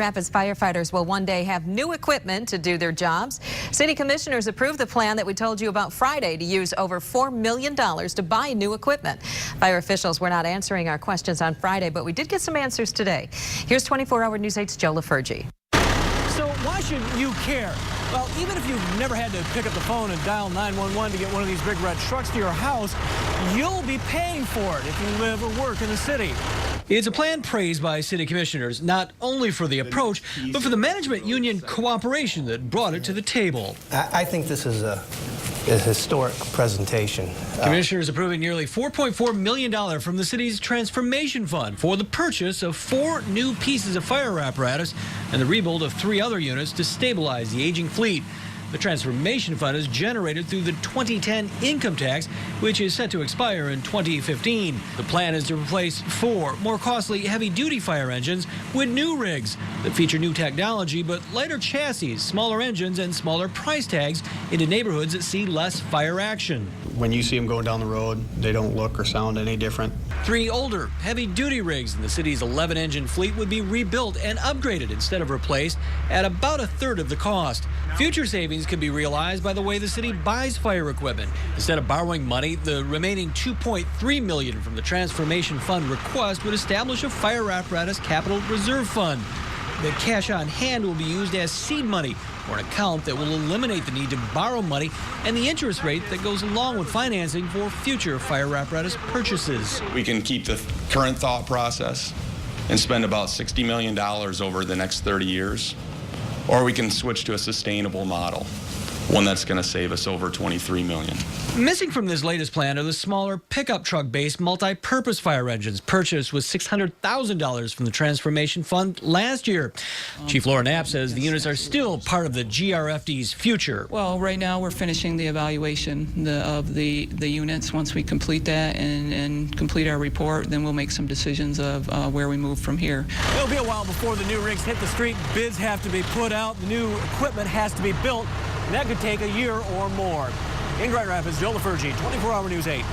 Rapids firefighters will one day have new equipment to do their jobs. City commissioners approved the plan that we told you about Friday to use over $4 million to buy new equipment. Fire officials were not answering our questions on Friday, but we did get some answers today. Here's 24-hour News 8's Joe LaFurgey. So why should you care? Well, even if you've never had to pick up the phone and dial 911 to get one of these big red trucks to your house, you'll be paying for it if you live or work in the city. It's a plan praised by city commissioners, not only for the approach, but for the management union cooperation that brought it to the table. I think this is a historic presentation. Commissioners approving nearly $4.4 million from the city's transformation fund for the purchase of 4 new pieces of fire apparatus and the rebuild of 3 other units to stabilize the aging fleet. The transformation fund is generated through the 2010 income tax, which is set to expire in 2015. The plan is to replace 4 more costly heavy-duty fire engines with new rigs that feature new technology but lighter chassis, smaller engines, and smaller price tags into neighborhoods that see less fire action. When you see them going down the road, they don't look or sound any different. 3 older heavy-duty rigs in the city's 11-engine fleet would be rebuilt and upgraded instead of replaced at about a third of the cost. Future savings could be realized by the way the city buys fire equipment. Instead of borrowing money, the remaining $2.3 million from the transformation fund request would establish a fire apparatus capital reserve fund. The cash on hand will be used as seed money, or an account that will eliminate the need to borrow money and the interest rate that goes along with financing for future fire apparatus purchases. We can keep the current thought process and spend about $60 million over the next 30 years, or we can switch to a sustainable model, one that's going to save us over $23 million. Missing from this latest plan are the smaller pickup truck-based multi-purpose fire engines purchased with $600,000 from the Transformation Fund last year. Chief Laura Knapp says the units are still part of the GRFD's future. Well, right now we're finishing the evaluation of the units. Once we complete that and complete our report, then we'll make some decisions of where we move from here. It'll be a while before the new rigs hit the street. Bids have to be put out. The new equipment has to be built. And that could take a year or more. In Grand Rapids, Joe LaFurgey, 24-hour News 8.